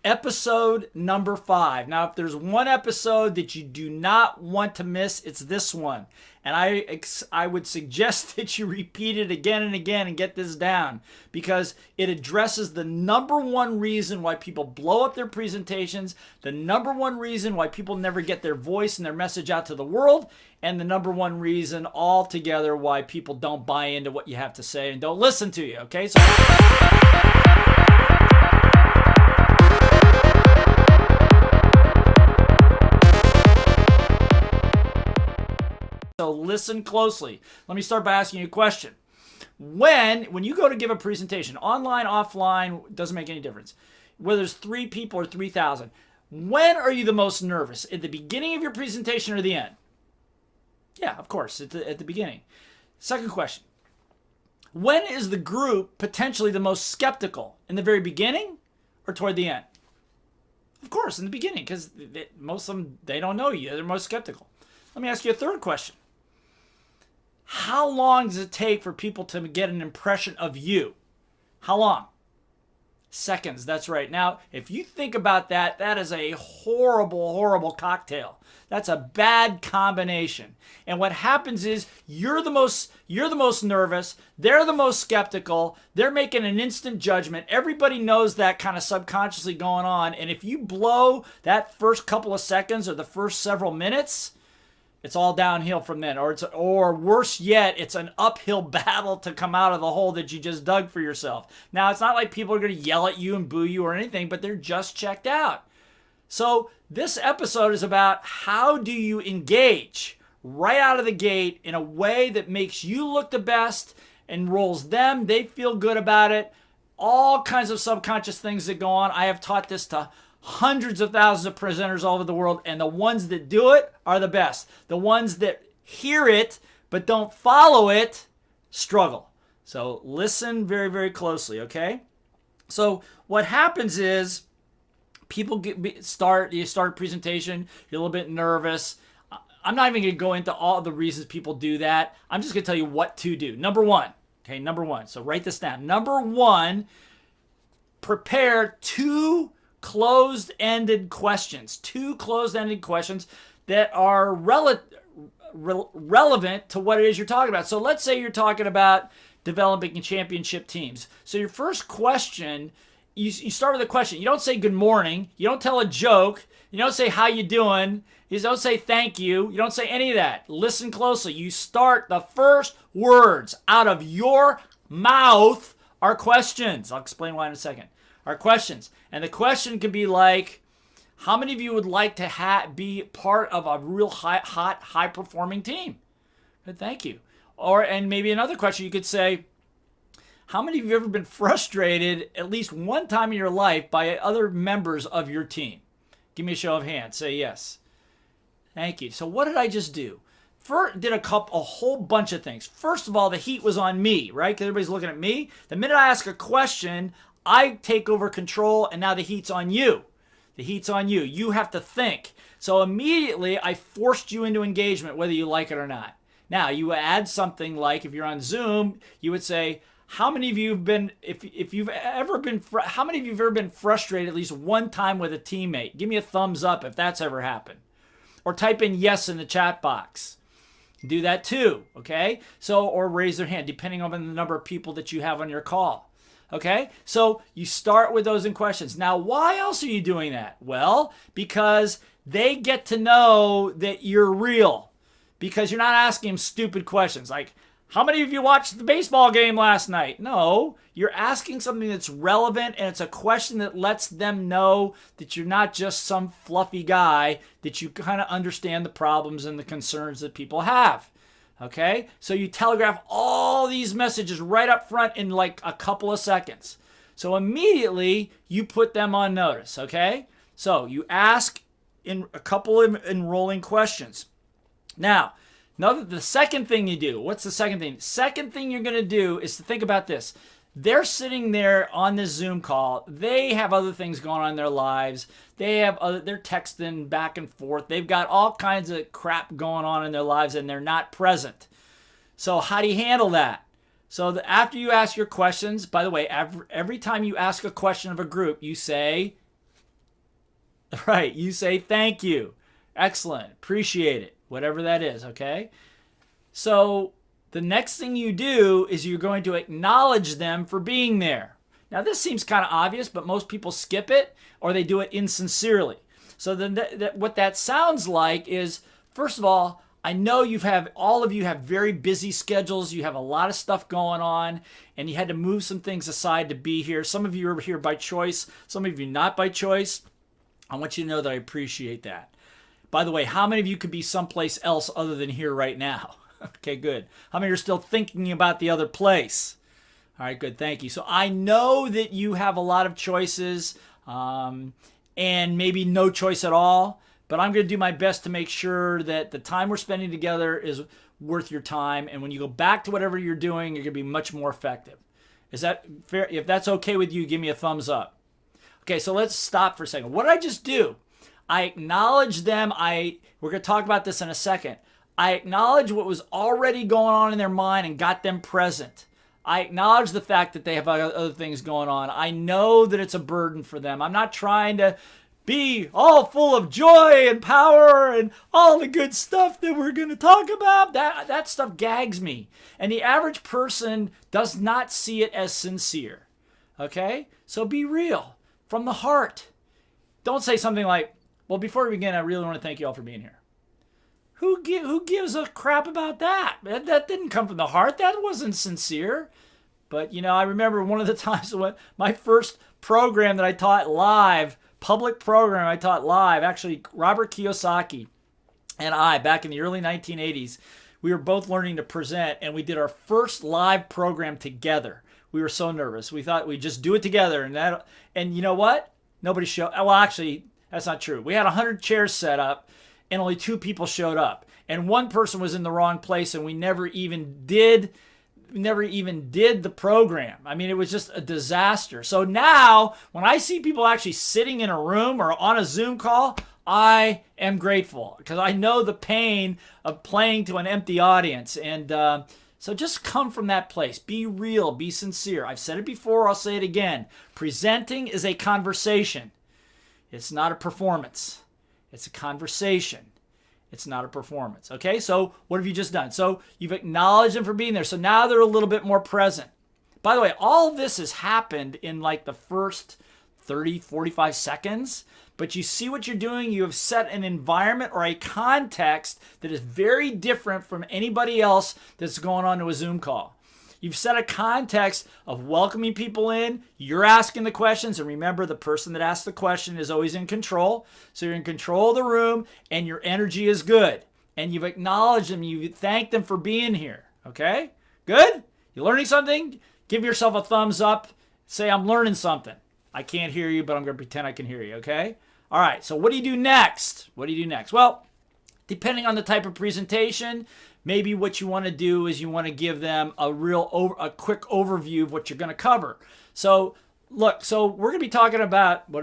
Episode number 5. Now, if there's one episode that you do not want to miss, it's this one. And I would suggest that you repeat it again and again and get this down, because it addresses the number one reason why people blow up their presentations, the number one reason why people never get their voice and their message out to the world, and the number one reason altogether why people don't buy into what you have to say and don't listen to you. Okay, So listen closely. Let me start by asking you a question. When you go to give a presentation, online, offline, doesn't make any difference, whether it's 3 people or 3,000, when are you the most nervous? At the beginning of your presentation or the end? Yeah, of course, at the beginning. Second question. When is the group potentially the most skeptical? In the very beginning or toward the end? Of course, in the beginning, because most of them, they don't know you. They're most skeptical. Let me ask you a third question. How long does it take for people to get an impression of you? How long? Seconds, that's right. Now, if you think about that, that is a horrible, horrible cocktail. That's a bad combination. And what happens is you're the most nervous, they're the most skeptical, they're making an instant judgment. Everybody knows that kind of subconsciously going on. And if you blow that first couple of seconds or the first several minutes, it's all downhill from then. Or worse yet, it's an uphill battle to come out of the hole that you just dug for yourself. Now, it's not like people are going to yell at you and boo you or anything, but they're just checked out. So this episode is about how do you engage right out of the gate in a way that makes you look the best, enrolls them, they feel good about it, all kinds of subconscious things that go on. I have taught this to hundreds of thousands of presenters all over the world, and the ones that do it are the best. The ones that hear it but don't follow it struggle. So listen very, very closely, okay? So what happens is people start a presentation, you're a little bit nervous. I'm not even going to go into all the reasons people do that. I'm just going to tell you what to do. Number one. So write this down. Number one, prepare two closed-ended questions that are relevant to what it is you're talking about. So let's say you're talking about developing championship teams. So your first question, you start with a question. You don't say good morning. You don't tell a joke. You don't say how you doing. You don't say thank you. You don't say any of that. Listen closely. You start, the first words out of your mouth are questions. I'll explain why in a second. Are questions. And the question could be like, how many of you would like to be part of a real high-performing team? Good, thank you. And maybe another question you could say, how many of you have ever been frustrated at least one time in your life by other members of your team? Give me a show of hands. Say yes. Thank you. So what did I just do? Did a whole bunch of things. First of all, the heat was on me, right? Because everybody's looking at me. The minute I ask a question, I take over control, and now the heat's on you. The heat's on you. You have to think. So immediately, I forced you into engagement, whether you like it or not. Now, you add something like, if you're on Zoom, you would say, how many of you have been, how many of you have ever been frustrated at least one time with a teammate? Give me a thumbs up if that's ever happened. Or type in yes in the chat box. Do that too, okay? So, or raise their hand, depending on the number of people that you have on your call. Okay, so you start with those in questions. Now, why else are you doing that? Well, because they get to know that you're real. Because you're not asking them stupid questions like, how many of you watched the baseball game last night? No, you're asking something that's relevant, and it's a question that lets them know that you're not just some fluffy guy, that you kind of understand the problems and the concerns that people have. Okay, so you telegraph all these messages right up front in like a couple of seconds. So immediately you put them on notice, okay? So you ask in a couple of enrolling questions. Now, the second thing you do, what's the second thing? Second thing you're going to do is to think about this. They're sitting there on this Zoom call. They have other things going on in their lives. They're texting back and forth. They've got all kinds of crap going on in their lives, and they're not present. So how do you handle that? So after you ask your questions, by the way, every time you ask a question of a group, you say, Right. You say thank you. Excellent. Appreciate it. Whatever that is. Okay. So the next thing you do is you're going to acknowledge them for being there. Now, this seems kind of obvious, but most people skip it or they do it insincerely. So then what that sounds like is, first of all, I know all of you have very busy schedules. You have a lot of stuff going on, and you had to move some things aside to be here. Some of you are here by choice, some of you not by choice. I want you to know that I appreciate that. By the way, how many of you could be someplace else other than here right now? Okay, good. How many are still thinking about the other place? All right, good. Thank you. So I know that you have a lot of choices and maybe no choice at all, but I'm going to do my best to make sure that the time we're spending together is worth your time. And when you go back to whatever you're doing, you're going to be much more effective. Is that fair? If that's okay with you, give me a thumbs up. Okay, so let's stop for a second. What did I just do? I acknowledge them. We're going to talk about this in a second. I acknowledge what was already going on in their mind and got them present. I acknowledge the fact that they have other things going on. I know that it's a burden for them. I'm not trying to be all full of joy and power and all the good stuff that we're going to talk about. That stuff gags me. And the average person does not see it as sincere. Okay? So be real from the heart. Don't say something like, well, before we begin, I really want to thank you all for being here. Who gives a crap about that? That didn't come from the heart. That wasn't sincere. But, I remember one of the times when my first program that I taught live, public program I taught live, actually Robert Kiyosaki and I, back in the early 1980s, we were both learning to present, and we did our first live program together. We were so nervous. We thought we'd just do it together. And you know what? Nobody showed. Well, actually, that's not true. We had 100 chairs set up, and only 2 people showed up. And one person was in the wrong place, and we never even did the program. I mean, it was just a disaster. So now, when I see people actually sitting in a room or on a Zoom call, I am grateful because I know the pain of playing to an empty audience. And so just come from that place. Be real. Be sincere. I've said it before. I'll say it again. Presenting is a conversation. It's not a performance. It's a conversation. It's not a performance. Okay, so what have you just done? So you've acknowledged them for being there. So now they're a little bit more present. By the way, all of this has happened in like the first 30, 45 seconds. But you see what you're doing? You have set an environment or a context that is very different from anybody else that's going on to a Zoom call. You've set a context of welcoming people in. You're asking the questions. And remember, the person that asks the question is always in control. So you're in control of the room and your energy is good. And you've acknowledged them. You thank them for being here. Okay? Good? You learning something? Give yourself a thumbs up. Say, I'm learning something. I can't hear you, but I'm going to pretend I can hear you. Okay? All right. So what do you do next? Well, depending on the type of presentation, maybe what you want to do is you want to give them a quick overview of what you're going to cover. So look, we're going to be talking about, we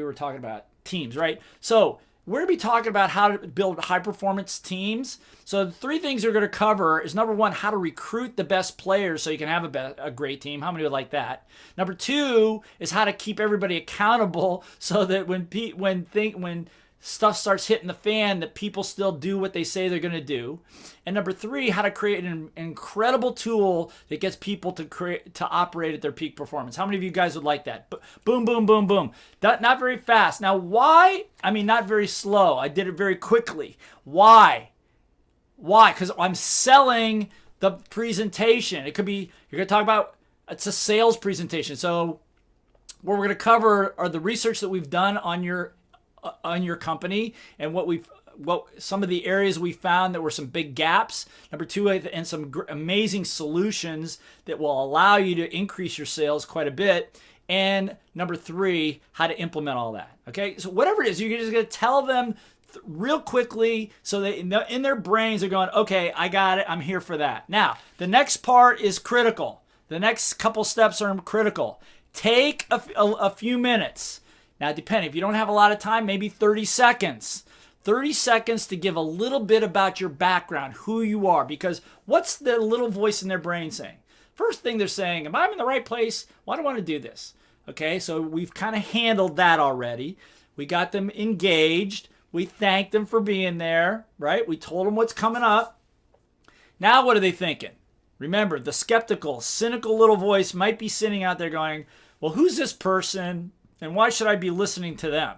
were talking about teams, right? So we're going to be talking about how to build high performance teams. So the 3 things we're going to cover is, number 1, how to recruit the best players so you can have a great team. How many would like that? Number 2 is how to keep everybody accountable so that when stuff starts hitting the fan, that people still do what they say they're going to do. And number 3, how to create an incredible tool that gets people to operate at their peak performance. How many of you guys would like that? Boom, boom, boom, boom. Not very fast. Now, why? I mean, not very slow. I did it very quickly. Why? Because I'm selling the presentation. It could be, you're going to talk about, it's a sales presentation. So what we're going to cover are the research that we've done on your company and what some of the areas we found that were some big gaps. Number 2, and some amazing solutions that will allow you to increase your sales quite a bit. And number 3, how to implement all that. Okay, so whatever it is, you're just going to tell them real quickly so that in their brains they're going, okay, I got it. I'm here for that. Now, the next part is critical. The next couple steps are critical. Take a few minutes. Now, depending, if you don't have a lot of time, maybe 30 seconds. 30 seconds to give a little bit about your background, who you are, because what's the little voice in their brain saying? First thing they're saying, am I in the right place? Why do I want to do this? Okay, so we've kind of handled that already. We got them engaged. We thanked them for being there, right? We told them what's coming up. Now what are they thinking? Remember, the skeptical, cynical little voice might be sitting out there going, well, who's this person and why should I be listening to them?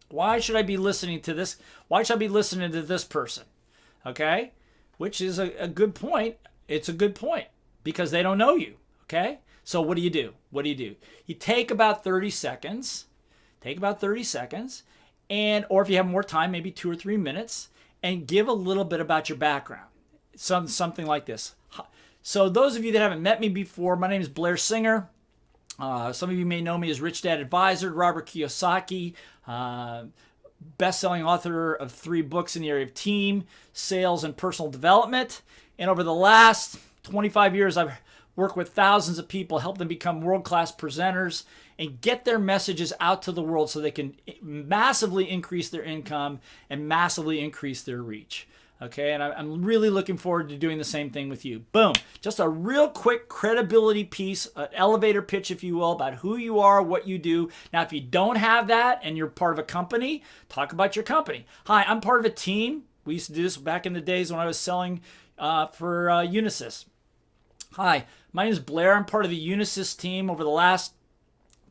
Why should I be listening to this? Why should I be listening to this person? Okay? Which is a good point. It's a good point because they don't know you. Okay? So what do you do? What do you do? You take about 30 seconds. Take about 30 seconds. And, or if you have more time, maybe 2 or 3 minutes, and give a little bit about your background. Something like this. So those of you that haven't met me before, my name is Blair Singer. Some of you may know me as Rich Dad Advisor, Robert Kiyosaki, best-selling author of 3 books in the area of team, sales, and personal development. And over the last 25 years, I've worked with thousands of people, help them become world-class presenters, and get their messages out to the world so they can massively increase their income and massively increase their reach. Okay, and I'm really looking forward to doing the same thing with you. Boom. Just a real quick credibility piece, an elevator pitch, if you will, about who you are, what you do. Now, if you don't have that and you're part of a company, talk about your company. Hi, I'm part of a team. We used to do this back in the days when I was selling for Unisys. Hi, my name is Blair. I'm part of the Unisys team. Over the last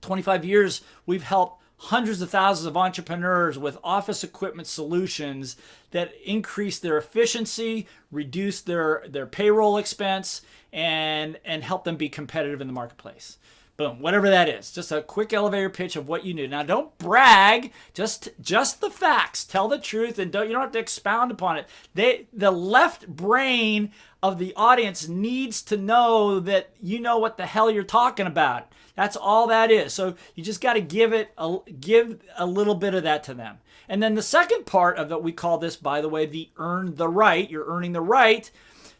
25 years, we've helped hundreds of thousands of entrepreneurs with office equipment solutions that increase their efficiency, reduce their payroll expense, and help them be competitive in the marketplace. Boom, whatever that is. Just a quick elevator pitch of what you do. Now, don't brag, just the facts. Tell the truth, and you don't have to expound upon it. The left brain of the audience needs to know that you know what the hell you're talking about. That's all that is. So you just got to give a little bit of that to them. And then the second part of it, we call this, by the way, the earn the right. You're earning the right.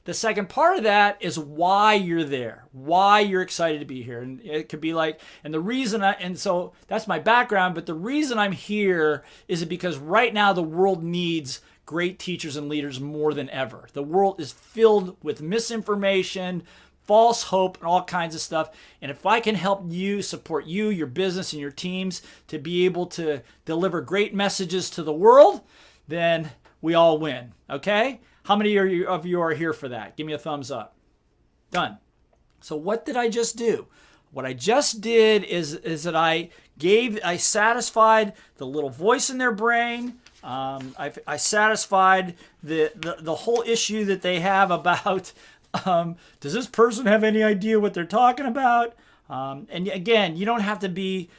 The second part of that is why you're there, why you're excited to be here. And it could be like, and the reason and so that's my background, but the reason I'm here is because right now the world needs great teachers and leaders more than ever. The world is filled with misinformation, false hope, and all kinds of stuff. And if I can help you, support you, your business, and your teams to be able to deliver great messages to the world, then we all win. Okay? How many of you are here for that? Give me a thumbs up. Done. So what did I just do? What I just did is that I satisfied the little voice in their brain. I satisfied the whole issue that they have about does this person have any idea what they're talking about? And again, you don't have to be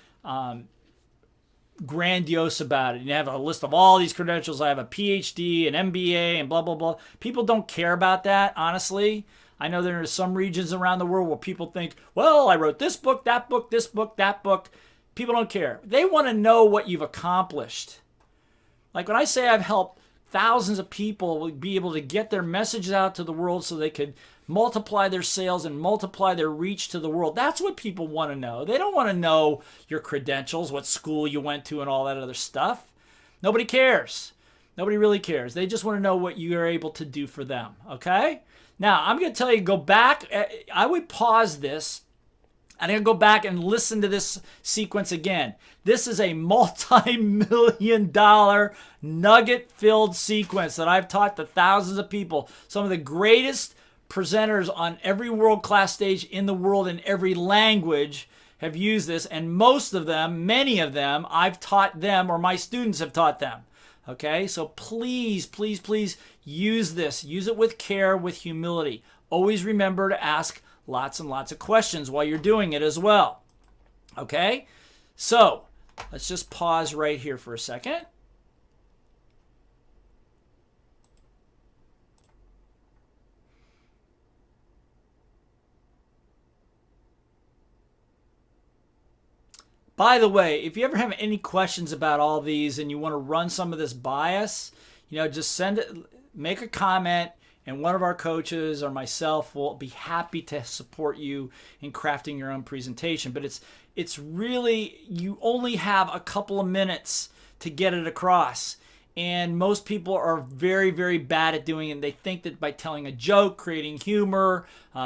grandiose about it. You have a list of all these credentials. I have a PhD, an MBA, and blah, blah, blah. People don't care about that, honestly. I know there are some regions around the world where people think, well, I wrote this book, that book, this book, that book. People don't care. They want to know what you've accomplished. Like when I say I've helped thousands of people be able to get their messages out to the world so they could multiply their sales and multiply their reach to the world. That's what people want to know. They don't want to know your credentials, what school you went to, and all that other stuff. Nobody cares. Nobody really cares. They just want to know what you are able to do for them. Okay? Now, I'm going to tell you, go back. I would pause this. I'm going to go back and listen to this sequence again. This is a multi-million-dollar nugget-filled sequence that I've taught to thousands of people. Some of the greatest presenters on every world-class stage in the world in every language have used this, and most of them, many of them, I've taught them or my students have taught them. Okay, so please, please, please use this. Use it with care, with humility. Always remember to ask lots and lots of questions while you're doing it as well. Okay, so let's just pause right here for a second. By the way, if you ever have any questions about all these and you want to run some of this by us, just send it, make a comment, and one of our coaches or myself will be happy to support you in crafting your own presentation. But it's really, you only have a couple of minutes to get it across. And most people are very, very bad at doing it. And they think that by telling a joke, creating humor,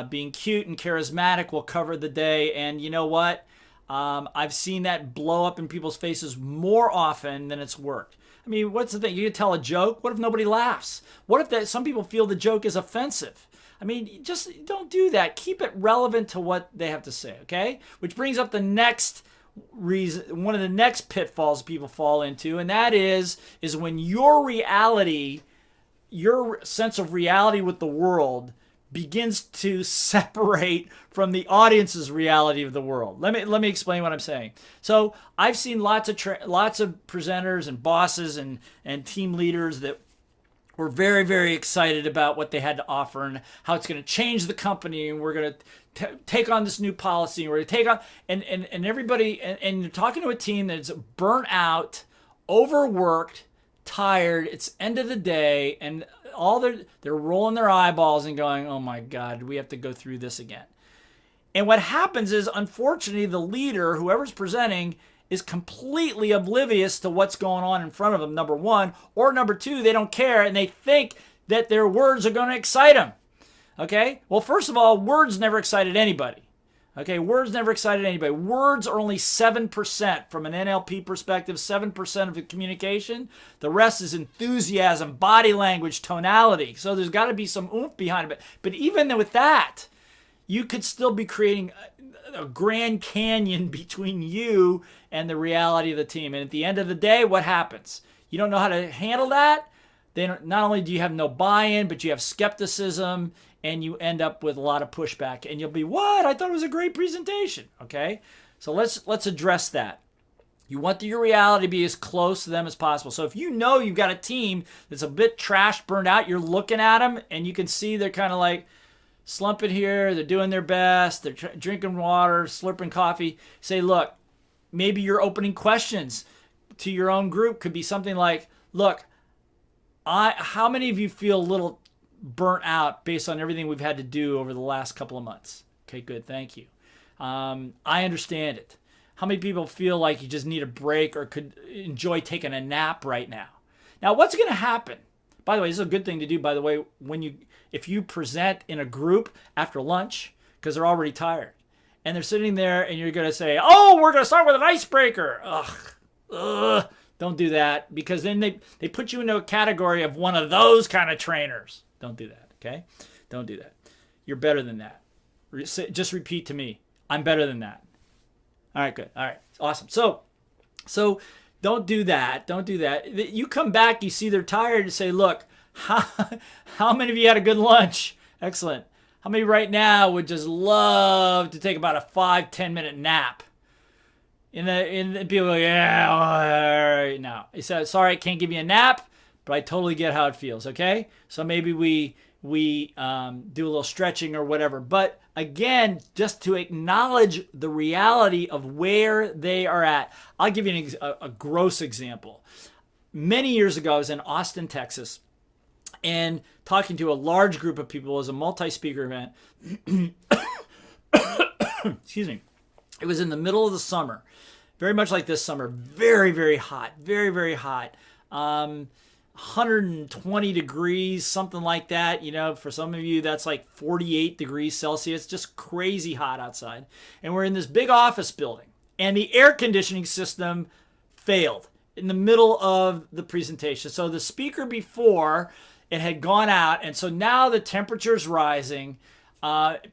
being cute and charismatic will cover the day. And you know what? I've seen that blow up in people's faces more often than it's worked. I mean, what's the thing? You tell a joke. What if nobody laughs? What if some people feel the joke is offensive? I mean, just don't do that. Keep it relevant to what they have to say, okay? Which brings up the next reason, one of the next pitfalls people fall into, and that is when your reality, your sense of reality with the world begins to separate from the audience's reality of the world. Let me explain what I'm saying. So I've seen lots of presenters and bosses and team leaders that were very, very excited about what they had to offer and how it's going to change the company, and we're going to take on this new policy, and we're going to take on and everybody, and you're talking to a team that's burnt out, overworked, tired. It's end of the day, and they're rolling their eyeballs and going, "Oh my God, we have to go through this again." And what happens is, unfortunately, the leader, whoever's presenting, is completely oblivious to what's going on in front of them, number one. Or number two, they don't care, and they think that their words are going to excite them. Okay? Well, first of all, words never excited anybody. Okay? Words never excited anybody. Words are only 7% from an NLP perspective, 7% of the communication. The rest is enthusiasm, body language, tonality. So there's got to be some oomph behind it. But even with that, you could still be creating a Grand Canyon between you and the reality of the team. And at the end of the day, what happens? You don't know how to handle that. Then not only do you have no buy-in, but you have skepticism, and you end up with a lot of pushback. And you'll be, "What? I thought it was a great presentation." Okay? So let's address that. You want your reality to be as close to them as possible. So if you know you've got a team that's a bit trashed, burned out, you're looking at them, and you can see they're kind of like slumping here, they're doing their best, they're drinking water, slurping coffee. Say, look, maybe your opening questions to your own group could be something like, "Look, how many of you feel a little burnt out based on everything we've had to do over the last couple of months?" Okay, good, thank you. I understand it. How many people feel like you just need a break or could enjoy taking a nap right now? Now, what's going to happen? By the way, this is a good thing to do, by the way, if you present in a group after lunch, because they're already tired. And they're sitting there, and you're going to say, "Oh, we're going to start with an icebreaker." Ugh. Don't do that, because then they put you into a category of one of those kind of trainers. Don't do that, okay? Don't do that. You're better than that. Just repeat to me, "I'm better than that." All right, good. All right, awesome. So don't do that. Don't do that. You come back, you see they're tired, and say, "Look, how many of you had a good lunch? Excellent. How many right now would just love to take about a 5-10 minute nap?" And people are like, "Yeah, all right." Now, he said, "Sorry, I can't give you a nap, but I totally get how it feels." Okay, so maybe we do a little stretching or whatever. But again, just to acknowledge the reality of where they are at. I'll give you a gross example. Many years ago, I was in Austin, Texas, and talking to a large group of people. It was a multi-speaker event. Excuse me. It was in the middle of the summer, very much like this summer. Very, very hot. Very, very hot. 120 degrees, something like that. You know, for some of you, that's like 48 degrees Celsius. Just crazy hot outside. And we're in this big office building, and the air conditioning system failed in the middle of the presentation. So the speaker before, it had gone out, and so now the temperature's rising.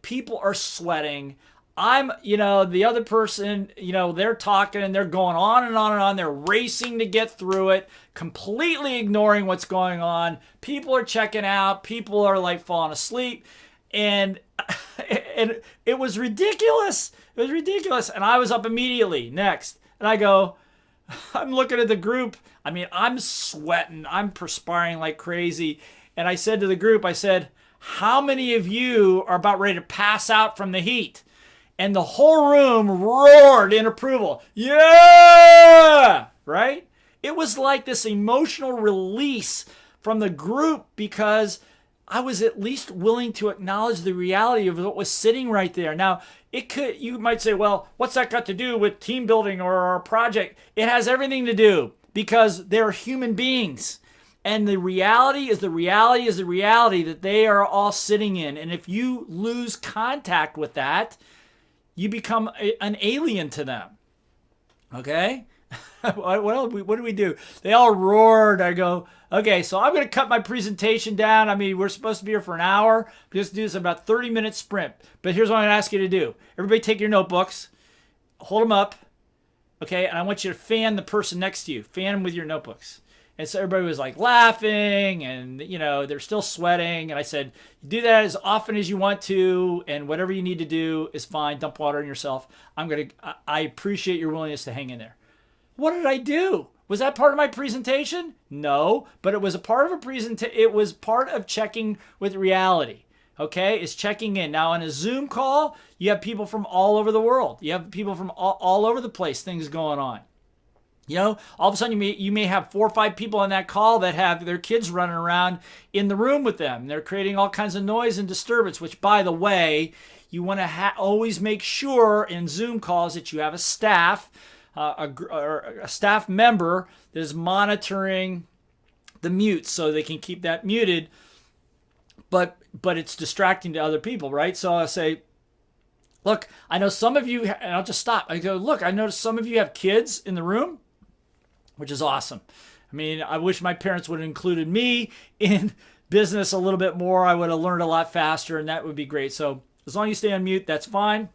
People are sweating. The other person, they're talking and they're going on and on and on. They're racing to get through it, completely ignoring what's going on. People are checking out. People are like falling asleep. And it was ridiculous. It was ridiculous. And I was up immediately next. And I go, I'm looking at the group. I mean, I'm sweating. I'm perspiring like crazy. And I said to the group, I said, "How many of you are about ready to pass out from the heat?" And the whole room roared in approval. Yeah! Right? It was like this emotional release from the group because I was at least willing to acknowledge the reality of what was sitting right there. Now, you might say, "Well, what's that got to do with team building or our project?" It has everything to do because they're human beings. And the reality is the reality that they are all sitting in. And if you lose contact with that, you become an alien to them. Okay? What do we do? They all roared. I go, okay, so I'm going to cut my presentation down. I mean, we're supposed to be here for an hour. Just do this about 30-minute sprint. But here's what I'm going to ask you to do. Everybody take your notebooks, hold them up, okay? And I want you to fan the person next to you. Fan them with your notebooks. And so everybody was like laughing and, you know, they're still sweating. And I said, do that as often as you want to. And whatever you need to do is fine. Dump water on yourself. I appreciate your willingness to hang in there. What did I do? Was that part of my presentation? No, but it was a part of a presentation. It was part of checking with reality. Okay, it's checking in. Now, on a Zoom call, you have people from all over the world. You have people from all over the place, things going on. You know, all of a sudden you may have 4 or 5 people on that call that have their kids running around in the room with them. They're creating all kinds of noise and disturbance, which, by the way, you want to always make sure in Zoom calls that you have a staff, a staff member that is monitoring the mute so they can keep that muted, but it's distracting to other people, right? So I'll say, look, I know some of you, and I'll just stop. I go, look, I noticed some of you have kids in the room, which is awesome. I mean, I wish my parents would have included me in business a little bit more. I would have learned a lot faster, and that would be great. So as long as you stay on mute, that's fine.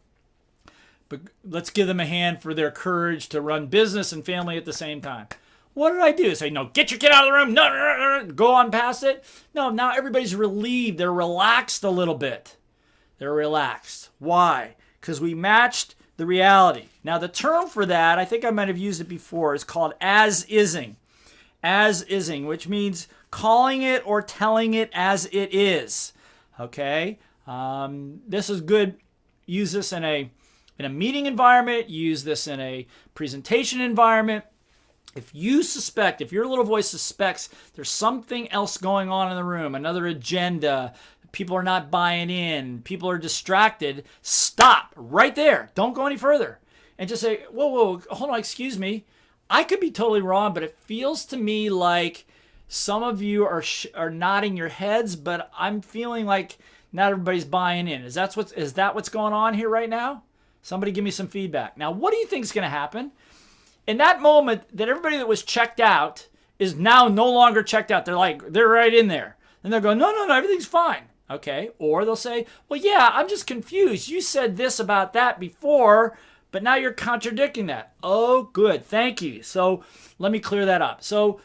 But let's give them a hand for their courage to run business and family at the same time. What did I do? Say, no, get your kid out of the room. No, go on past it. No, now everybody's relieved. They're relaxed a little bit. They're relaxed. Why? Because we matched the reality. Now, the term for that, I think I might have used it before, is called as-ising. As-ising, which means calling it or telling it as it is. Okay? This is good. Use this in a meeting environment. Use this in a presentation environment. If you suspect, if your little voice suspects there's something else going on in the room, another agenda, people are not buying in, people are distracted, stop right there. Don't go any further. And just say, whoa, hold on, excuse me. I could be totally wrong, but it feels to me like some of you are nodding your heads, but I'm feeling like not everybody's buying in. Is that what's going on here right now? Somebody give me some feedback. Now, what do you think is going to happen? In that moment, that everybody that was checked out is now no longer checked out. They're right in there. And they're going, no, everything's fine. Okay. Or they'll say, well, yeah, I'm just confused. You said this about that before, but now you're contradicting that. Oh, good. Thank you. So let me clear that up. So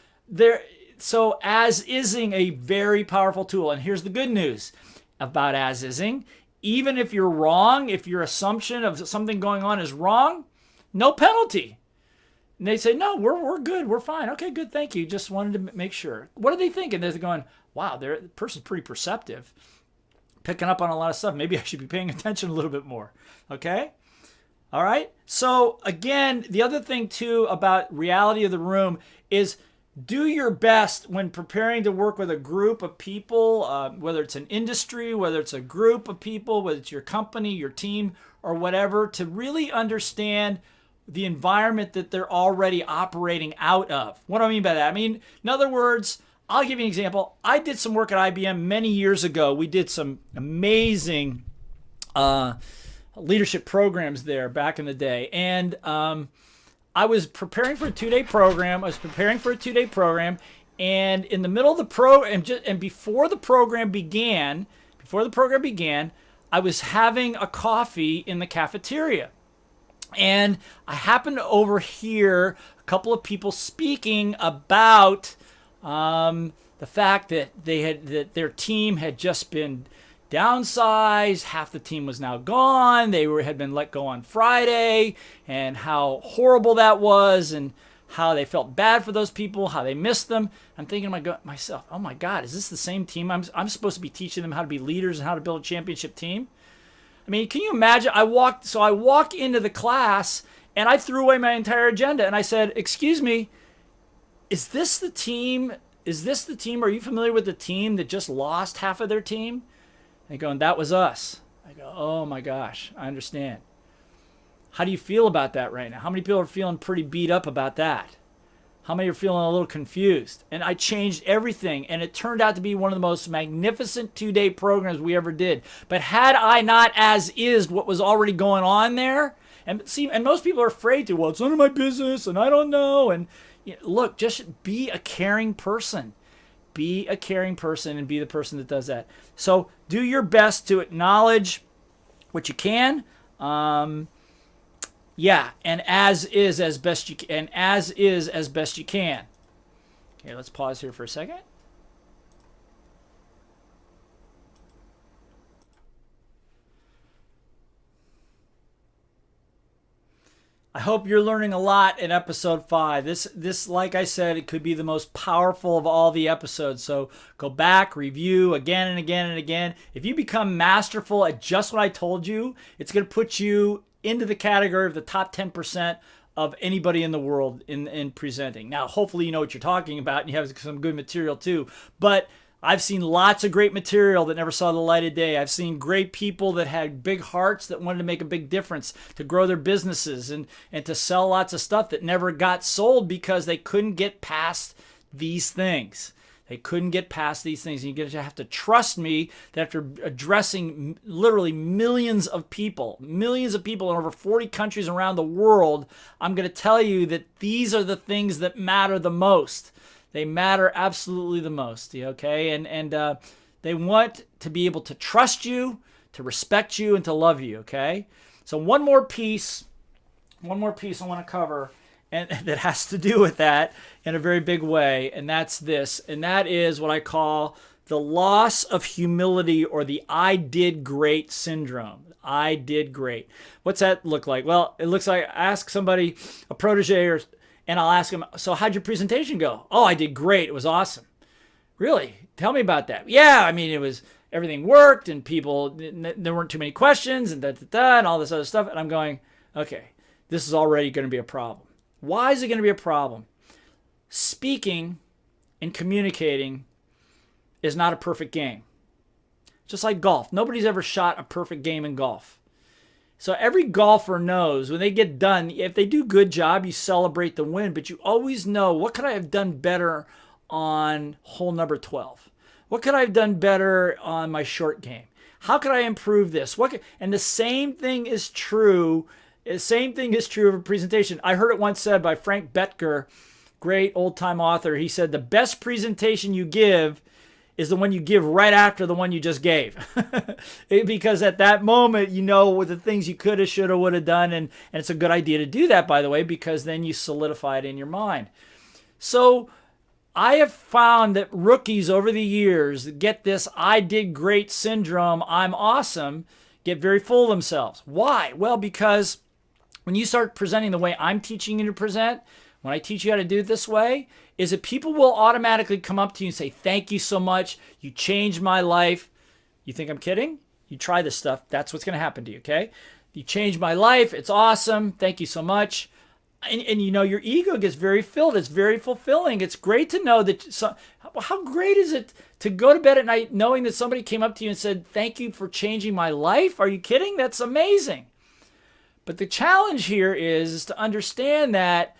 as-ising a very powerful tool. And here's the good news about as-ising. Even if you're wrong, if your assumption of something going on is wrong, no penalty. And they say, no, we're good. We're fine. Okay, good. Thank you. Just wanted to make sure. What are they thinking? They're going, wow, the person's pretty perceptive, picking up on a lot of stuff. Maybe I should be paying attention a little bit more. Okay? All right? So, again, the other thing, too, about reality of the room is do your best when preparing to work with a group of people, whether it's an industry, whether it's a group of people, whether it's your company, your team, or whatever, to really understand the environment that they're already operating out of. What do I mean by that? I mean, in other words, I'll give you an example. I did some work at IBM many years ago. We did some amazing leadership programs there back in the day. And I was preparing for a 2-day program. And in the middle of the program, and before the program began, I was having a coffee in the cafeteria. And I happened to overhear a couple of people speaking about the fact that that their team had just been downsized. Half the team was now gone. They had been let go on Friday, and how horrible that was, and how they felt bad for those people, how they missed them. I'm thinking to myself, oh my God, is this the same team? I'm supposed to be teaching them how to be leaders and how to build a championship team. I mean, can you imagine? I walk into the class and I threw away my entire agenda and I said, excuse me, is this the team? Are you familiar with the team that just lost half of their team? And going, that was us. I go, oh my gosh, I understand. How do you feel about that right now? How many people are feeling pretty beat up about that? How many are feeling a little confused? And I changed everything, and it turned out to be one of the most magnificent 2-day programs we ever did. But had I not as is what was already going on there, and see, and most people are afraid to, well, it's none of my business, and I don't know. And look, just be a caring person. Be a caring person and be the person that does that. So do your best to acknowledge what you can. Yeah, and as is as best you can. Okay, let's pause here for a second. I hope you're learning a lot in episode 5. This, like I said, it could be the most powerful of all the episodes. So go back, review again and again and again. If you become masterful at just what I told you, it's going to put you into the category of the top 10% of anybody in the world in presenting. Now, hopefully you know what you're talking about and you have some good material too. But I've seen lots of great material that never saw the light of day. I've seen great people that had big hearts that wanted to make a big difference, to grow their businesses and to sell lots of stuff that never got sold because they couldn't get past these things. They couldn't get past these things. And you have to trust me that after addressing literally millions of people in over 40 countries around the world, I'm going to tell you that these are the things that matter the most. They matter absolutely the most, okay? And they want to be able to trust you, to respect you, and to love you, okay? So one more piece I want to cover, and that has to do with that in a very big way, and that's this, and that is what I call the loss of humility, or the I did great syndrome. I did great. What's that look like? Well, it looks like I ask somebody, a protege, and I'll ask them, so how'd your presentation go? Oh, I did great. It was awesome. Really? Tell me about that. Yeah, I mean, everything worked, and there weren't too many questions, and and all this other stuff. And I'm going, okay, this is already going to be a problem. Why is it going to be a problem? Speaking and communicating is not a perfect game. Just like golf. Nobody's ever shot a perfect game in golf. So every golfer knows when they get done, if they do a good job, you celebrate the win, but you always know, what could I have done better on hole number 12? What could I have done better on my short game? How could I improve this? And the same thing is true. The same thing is true of a presentation. I heard it once said by Frank Bettger, great old-time author. He said, the best presentation you give is the one you give right after the one you just gave. Because at that moment, you know what the things you could have, should have, would have done. And it's a good idea to do that, by the way, because then you solidify it in your mind. So I have found that rookies over the years get this I did great syndrome, I'm awesome, get very full of themselves. Why? Well, because when you start presenting the way I'm teaching you to present, when I teach you how to do it this way, is that people will automatically come up to you and say, thank you so much. You changed my life. You think I'm kidding? You try this stuff. That's what's going to happen to you, okay? You changed my life. It's awesome. Thank you so much. And you know, your ego gets very filled. It's very fulfilling. It's great to know that. How great is it to go to bed at night knowing that somebody came up to you and said, thank you for changing my life? Are you kidding? That's amazing. But the challenge here is to understand that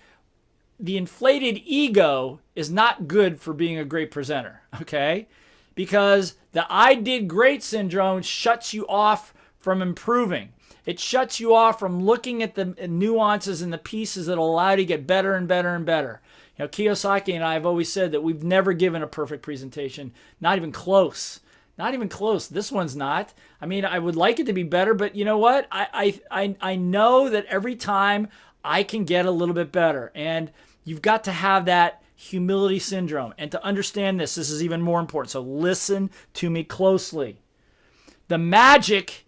the inflated ego is not good for being a great presenter, okay? Because the I did great syndrome shuts you off from improving. It shuts you off from looking at the nuances and the pieces that will allow you to get better and better and better. You know, Kiyosaki and I have always said that we've never given a perfect presentation, not even close. Not even close. This one's not. I mean, I would like it to be better, but you know what? I know that every time I can get a little bit better. And you've got to have that humility syndrome. And to understand this is even more important. So listen to me closely. The magic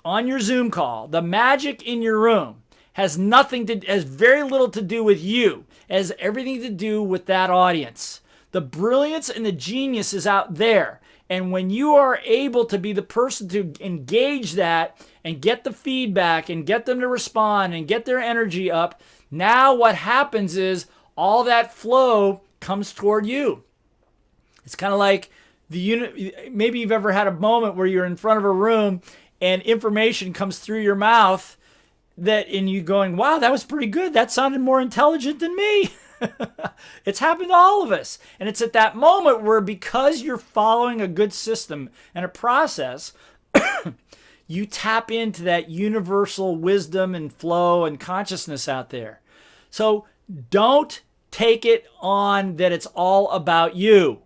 on your Zoom call, the magic in your room has very little to do with you. It has everything to do with that audience. The brilliance and the genius is out there. And when you are able to be the person to engage that and get the feedback and get them to respond and get their energy up, now what happens is all that flow comes toward you. It's kind of like maybe you've ever had a moment where you're in front of a room and information comes through your mouth and you going, wow, that was pretty good. That sounded more intelligent than me. It's happened to all of us. And it's at that moment where, because you're following a good system and a process, you tap into that universal wisdom and flow and consciousness out there. So don't take it on that it's all about you,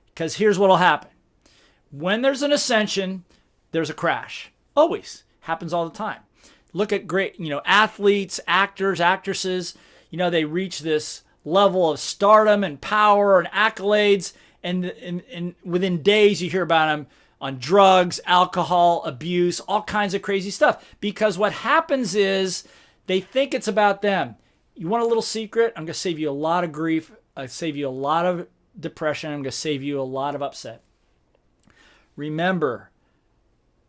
because here's what will happen. When there's an ascension, there's a crash. Always. Happens all the time. Look at great, athletes, actors, actresses. They reach this level of stardom and power and accolades, and within days you hear about them on drugs, alcohol, abuse, all kinds of crazy stuff. Because what happens is they think it's about them. You want a little secret? I'm going to save you a lot of grief. I'll save you a lot of depression. I'm going to save you a lot of upset. Remember,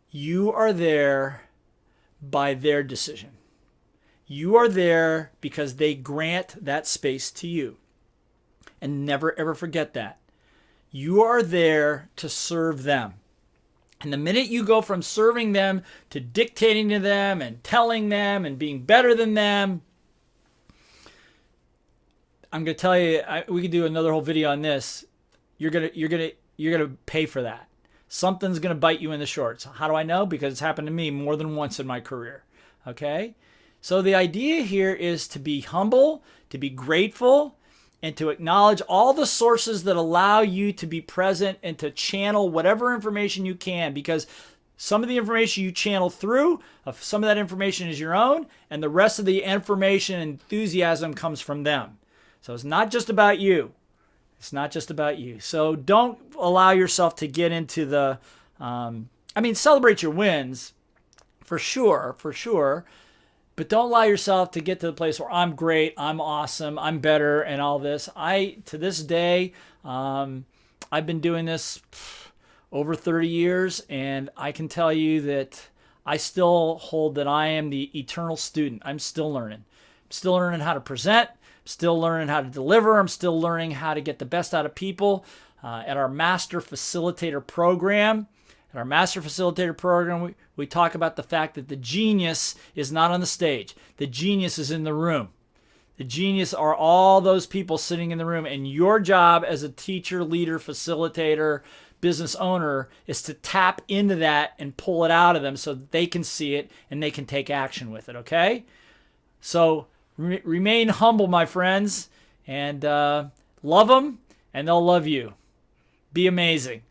you are there by their decision. You are there because they grant that space to you. And never, ever forget that. You are there to serve them. And the minute you go from serving them to dictating to them and telling them and being better than them, I'm going to tell you, we could do another whole video on this. You're gonna pay for that. Something's going to bite you in the shorts. How do I know? Because it's happened to me more than once in my career. Okay? So the idea here is to be humble, to be grateful, and to acknowledge all the sources that allow you to be present and to channel whatever information you can, because some of the information you channel through, some of that information is your own, and the rest of the information and enthusiasm comes from them. So it's not just about you. It's not just about you. So don't allow yourself to get into the, celebrate your wins, for sure. But don't allow yourself to get to the place where I'm great, I'm awesome, I'm better, and all this. To this day, I've been doing this over 30 years, and I can tell you that I still hold that I am the eternal student. I'm still learning. I'm still learning how to present. Still learning how to deliver. I'm still learning how to get the best out of people. At our Master Facilitator program, we talk about the fact that the genius is not on the stage. The genius is in the room. The genius are all those people sitting in the room. And your job as a teacher, leader, facilitator, business owner is to tap into that and pull it out of them so that they can see it and they can take action with it, okay? So remain humble, my friends, and love them, and they'll love you. Be amazing.